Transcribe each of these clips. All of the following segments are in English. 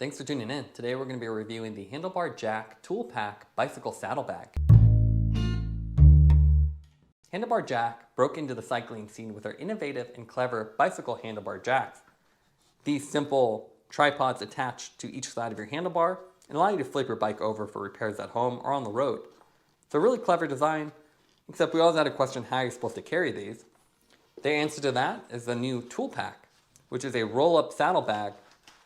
Thanks for tuning in. Today we're going to be reviewing the Handlebar Jack Tool Pack Bicycle Saddlebag. Handlebar Jack broke into the cycling scene with their innovative and clever bicycle handlebar jacks. These simple tripods attach to each side of your handlebar and allow you to flip your bike over for repairs at home or on the road. It's a really clever design, except we always had a question how you're supposed to carry these. The answer to that is the new Tool Pack, which is a roll-up saddlebag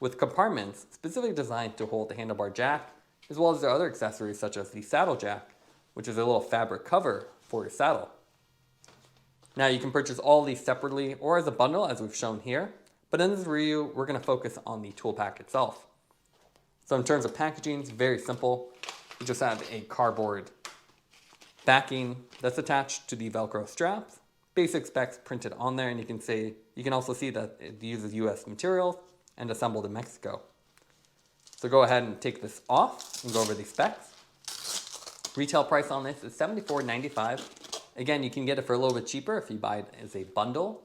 with compartments specifically designed to hold the handlebar jack, as well as their other accessories such as the saddle jack, which is a little fabric cover for your saddle. Now you can purchase all of these separately or as a bundle as we've shown here, but in this review we're going to focus on the tool pack itself. So in terms of packaging, it's very simple. You just have a cardboard backing that's attached to the Velcro straps, basic specs printed on there, and you can also see that it uses US materials and assembled in Mexico. So go ahead and take this off and go over the specs. Retail price on this is $74.95. Again, you can get it for a little bit cheaper if you buy it as a bundle.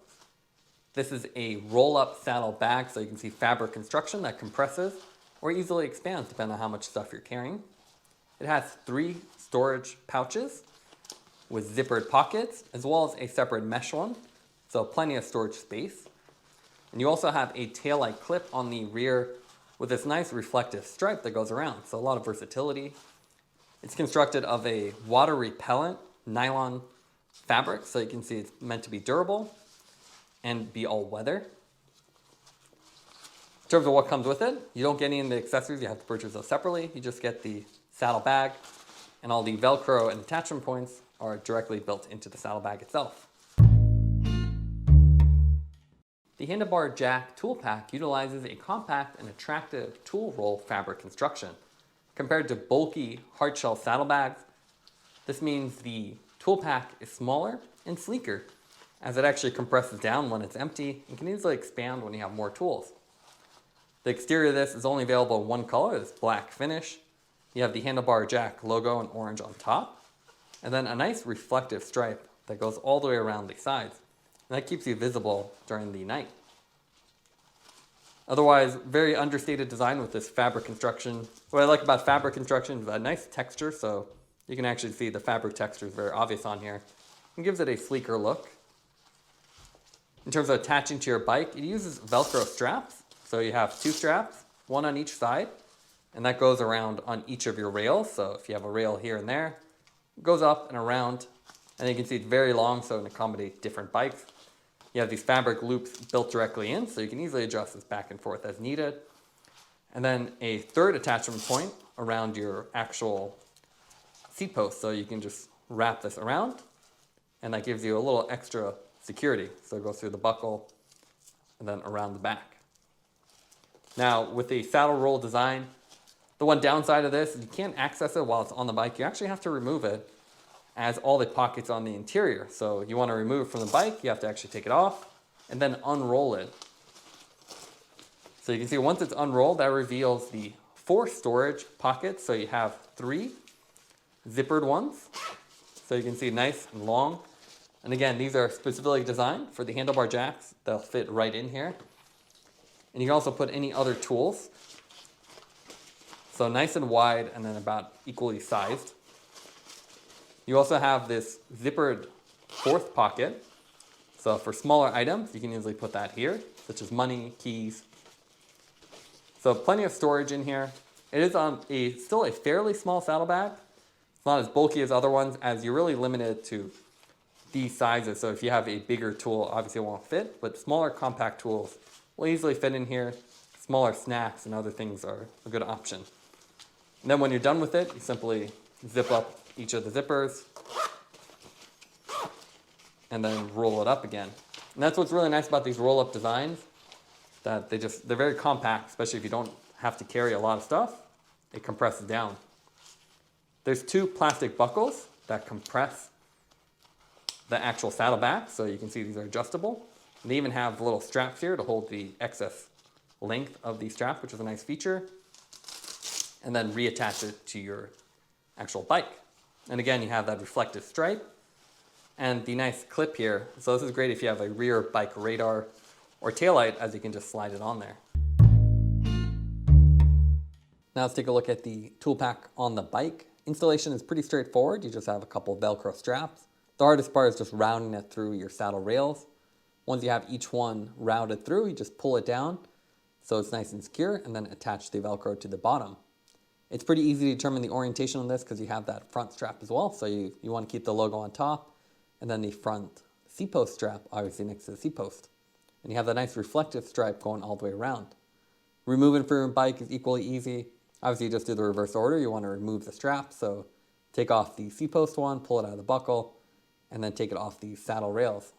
This is a roll-up saddle bag, so you can see fabric construction that compresses or easily expands depending on how much stuff you're carrying. It has 3 storage pouches with zippered pockets, as well as a separate mesh one, so plenty of storage space. And you also have a taillight clip on the rear with this nice reflective stripe that goes around, so a lot of versatility. It's constructed of a water repellent nylon fabric, so you can see it's meant to be durable and be all weather. In terms of what comes with it, you don't get any of the accessories, you have to purchase those separately. You just get the saddle bag, and all the Velcro and attachment points are directly built into the saddlebag itself. The Handlebar Jack Tool Pack utilizes a compact and attractive tool roll fabric construction. Compared to bulky hardshell saddlebags, this means the tool pack is smaller and sleeker, as it actually compresses down when it's empty and can easily expand when you have more tools. The exterior of this is only available in one color, this black finish. You have the Handlebar Jack logo in orange on top, and then a nice reflective stripe that goes all the way around the sides. And that keeps you visible during the night. Otherwise, very understated design with this fabric construction. What I like about fabric construction is a nice texture, so you can actually see the fabric texture is very obvious on here. It gives it a sleeker look. In terms of attaching to your bike, it uses Velcro straps. So you have 2 straps, one on each side, and that goes around on each of your rails. So if you have a rail here and there, it goes up and around. And you can see it's very long, so it can accommodate different bikes. You have these fabric loops built directly in, so you can easily adjust this back and forth as needed. And then a third attachment point around your actual seat post, so you can just wrap this around, and that gives you a little extra security. So it goes through the buckle and then around the back. Now, with the saddle roll design, the one downside of this is you can't access it while it's on the bike. You actually have to remove it, as all the pockets on the interior. So you want to remove it from the bike, you have to actually take it off and then unroll it. So you can see once it's unrolled, that reveals the 4 storage pockets. So you have 3 zippered ones. So you can see nice and long. And again, these are specifically designed for the handlebar jacks. They'll fit right in here. And you can also put any other tools. So nice and wide and then about equally sized. You also have this zippered 4th pocket. So for smaller items, you can easily put that here, such as money, keys. So plenty of storage in here. It is still a fairly small saddlebag. It's not as bulky as other ones, as you're really limited to these sizes. So if you have a bigger tool, obviously it won't fit, but smaller compact tools will easily fit in here. Smaller snacks and other things are a good option. And then when you're done with it, you simply zip up each of the zippers and then roll it up again. And that's what's really nice about these roll-up designs, that they're very compact, especially if you don't have to carry a lot of stuff. It compresses down. There's 2 plastic buckles that compress the actual saddlebag, so you can see these are adjustable. And they even have little straps here to hold the excess length of the strap, which is a nice feature, and then reattach it to your actual bike. And again, you have that reflective stripe and the nice clip here. So this is great if you have a rear bike radar or taillight, as you can just slide it on there. Now let's take a look at the tool pack on the bike. Installation is pretty straightforward. You just have a couple of Velcro straps. The hardest part is just rounding it through your saddle rails. Once you have each one rounded through, you just pull it down so it's nice and secure, and then attach the Velcro to the bottom. It's pretty easy to determine the orientation on this because you have that front strap as well. So you want to keep the logo on top, and then the front seat post strap obviously next to the seat post. And you have the nice reflective stripe going all the way around. Removing from your bike is equally easy. Obviously, you just do the reverse order. You want to remove the strap, so take off the seat post one, pull it out of the buckle, and then take it off the saddle rails.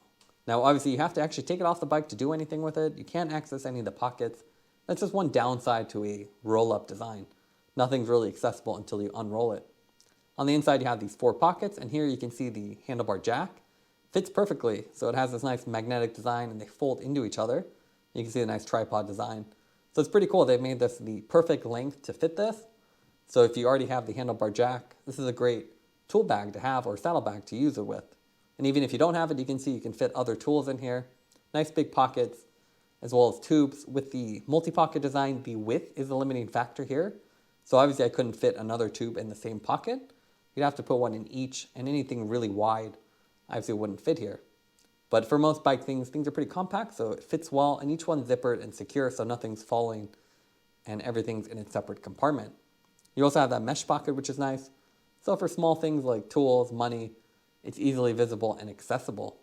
Now, obviously, you have to actually take it off the bike to do anything with it. You can't access any of the pockets. That's just one downside to a roll-up design. Nothing's really accessible until you unroll it. On the inside, you have these 4 pockets, and here you can see the handlebar jack. Fits perfectly, so it has this nice magnetic design, and they fold into each other. You can see the nice tripod design. So it's pretty cool. They've made this the perfect length to fit this. So if you already have the handlebar jack, this is a great tool bag to have or saddlebag to use it with. And even if you don't have it, you can see you can fit other tools in here. Nice big pockets, as well as tubes. With the multi-pocket design, the width is the limiting factor here. So obviously I couldn't fit another tube in the same pocket. You'd have to put one in each, and anything really wide obviously wouldn't fit here. But for most bike things are pretty compact, so it fits well, and each one's zippered and secure, so nothing's falling, and everything's in its separate compartment. You also have that mesh pocket, which is nice. So for small things like tools, money, it's easily visible and accessible.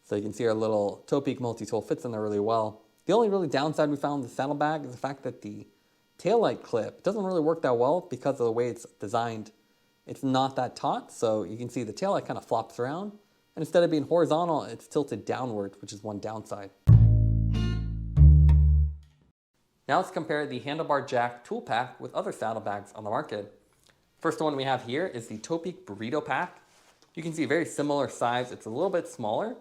So you can see our little Topeak multi-tool fits in there really well. The only really downside we found with the saddlebag is the fact that the taillight clip doesn't really work that well because of the way it's designed. It's not that taut, so you can see the taillight kind of flops around. And instead of being horizontal, it's tilted downward, which is one downside. Now let's compare the Handlebar Jack Tool Pack with other saddlebags on the market. First one we have here is the Topeak Burrito Pack. You can see very similar size. It's a little bit smaller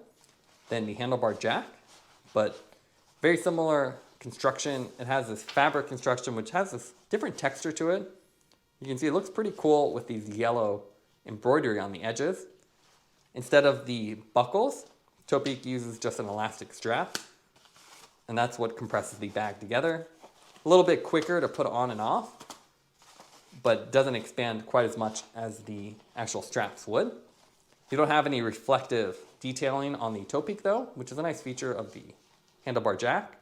than the Handlebar Jack, but very similar construction. It has this fabric construction, which has this different texture to it. You can see it looks pretty cool with these yellow embroidery on the edges. Instead of the buckles, Topeak uses just an elastic strap, and that's what compresses the bag together. A little bit quicker to put on and off, but doesn't expand quite as much as the actual straps would. You don't have any reflective detailing on the Topeak though, which is a nice feature of the Handlebar Jack.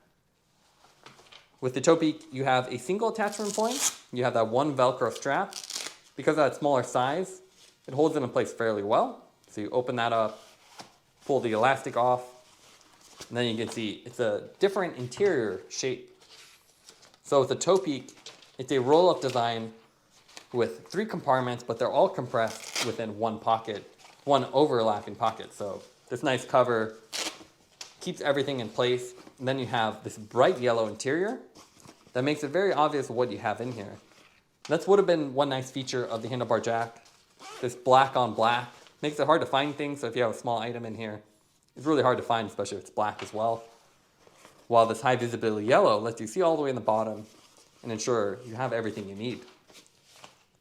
With the Topeak, you have a single attachment point. You have that one Velcro strap. Because of that smaller size, it holds it in place fairly well. So you open that up, pull the elastic off, and then you can see it's a different interior shape. So with the Topeak, it's a roll-up design with 3 compartments, but they're all compressed within one pocket, one overlapping pocket. So this nice cover keeps everything in place. And then you have this bright yellow interior that makes it very obvious what you have in here. That would have been one nice feature of the Handlebar Jack. This black on black makes it hard to find things, so if you have a small item in here, it's really hard to find, especially if it's black as well. While this high visibility yellow lets you see all the way in the bottom and ensure you have everything you need.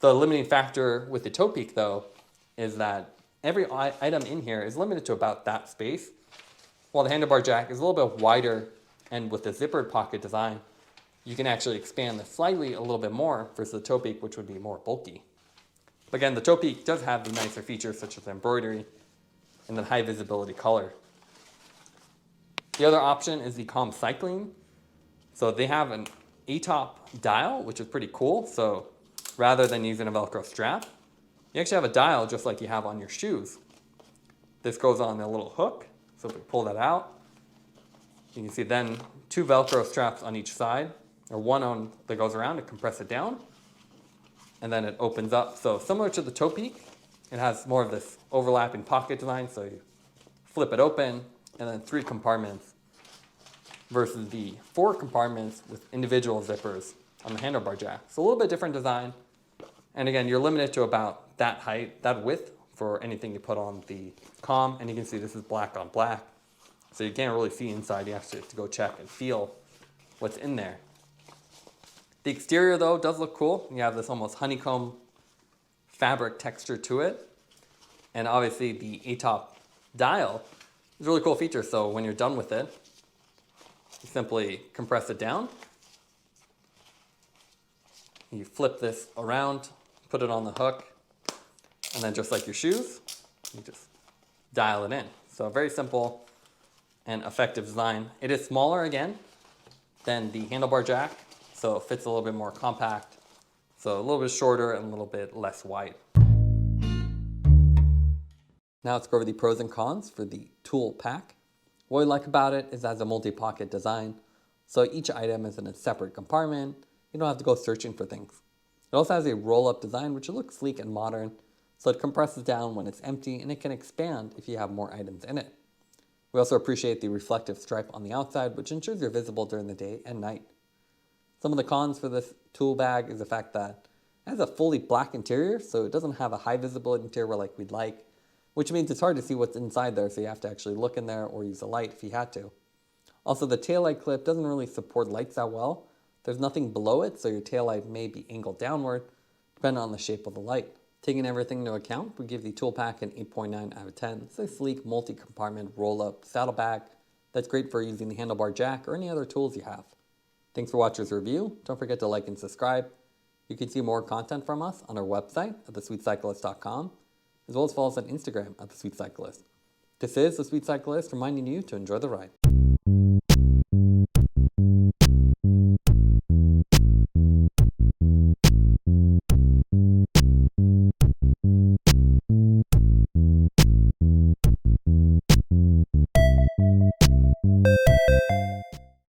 The limiting factor with the Topeak though is that every item in here is limited to about that space, while the Handlebar Jack is a little bit wider, and with the zippered pocket design, you can actually expand this slightly a little bit more versus the Topeak, which would be more bulky. But again, the Topeak does have the nicer features such as embroidery and the high visibility color. The other option is the calm cycling. So they have an A-top dial, which is pretty cool. So rather than using a Velcro strap, you actually have a dial just like you have on your shoes. This goes on a little hook. So if we pull that out, you can see then 2 Velcro straps on each side, or one on that goes around to compress it down. And then it opens up. So similar to the Topeak, it has more of this overlapping pocket design. So you flip it open, and then 3 compartments versus the 4 compartments with individual zippers on the Handlebar Jack. So a little bit different design. And again, you're limited to about that height, that width for anything you put on the comm. And you can see this is black on black. So you can't really see inside. You actually have to go check and feel what's in there. The exterior though does look cool. You have this almost honeycomb fabric texture to it. And obviously the A-top dial is a really cool feature. So when you're done with it, you simply compress it down. You flip this around, put it on the hook, and then just like your shoes, you just dial it in. So very simple and effective design. It is smaller again than the handlebar jack, so it fits a little bit more compact. So a little bit shorter and a little bit less wide. Now let's go over the pros and cons for the tool pack. What we like about it is it has a multi-pocket design, so each item is in a separate compartment. You don't have to go searching for things. It also has a roll-up design, which looks sleek and modern, so it compresses down when it's empty and it can expand if you have more items in it. We also appreciate the reflective stripe on the outside, which ensures you're visible during the day and night. Some of the cons for this tool bag is the fact that it has a fully black interior, so it doesn't have a high visibility interior like we'd like, which means it's hard to see what's inside there, so you have to actually look in there or use a light if you had to. Also, the taillight clip doesn't really support lights that well. There's nothing below it, so your taillight may be angled downward, depending on the shape of the light. Taking everything into account, we give the tool pack an 8.9 out of 10. It's a sleek multi-compartment roll-up saddlebag that's great for using the handlebar jack or any other tools you have. Thanks for watching this review. Don't forget to like and subscribe. You can see more content from us on our website at thesweetcyclist.com, as well as follow us on Instagram at thesweetcyclist. This is The Sweet Cyclist reminding you to enjoy the ride.